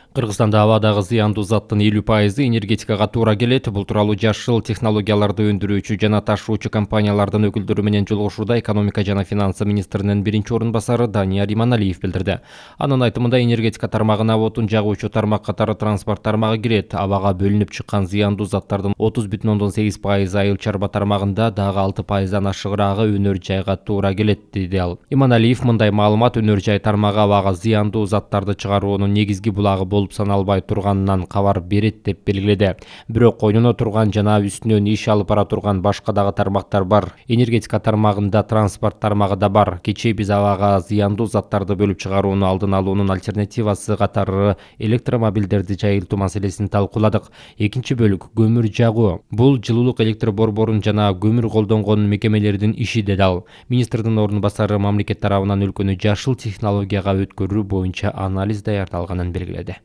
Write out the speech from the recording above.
Кыргызстанда абадагы зыяндуу заттын 50% энергетикага туура келет. Бул тууралуу жашыл технологияларды өндүрүүчү жана ташуучу компаниялардын өкүлдөрү менен жолугушууда экономика жана финансы министринин биринчи орун басары Данияр Иманалиев билдирди. Анын айтымында энергетика тармагына отун жагуучу тармак катары транспорт тармагы кирет. Абага бөлүнүп чыккан зыяндуу заттардын 30,8% айыл чарба тармагында, дагы 6%дан ашыгыраагы өнөр жайга туура келет, деди ал. Иманалиев мындай маалымат өнөр жай тармагы абага зыяндуу заттарды чыгаруунун негизги булагы болуп саналбай турганынан кабар берет деп белгиледи. Бирок койнуна турган жана үстүнөн иш алып бара турган башка дагы тармактар бар. Энергетика тармагында транспорт тармагы да бар. Кечээ биз абага зыяндуу заттарды бөлүп чыгарууну алдын алуунун альтернативасы катары электромобилдерди жайылтуу маселесин талкууладык. Экинчи бөлүк көмүр жагуу. Бул жылуулук электр борборун жана көмүр колдонгон мекемелердин иши, деди ал. Министрдин орун басары мамлекет тарабынан өлкөнү жашыл технологияга өткөрүү боюнча анализ даярдалганын белгиледи.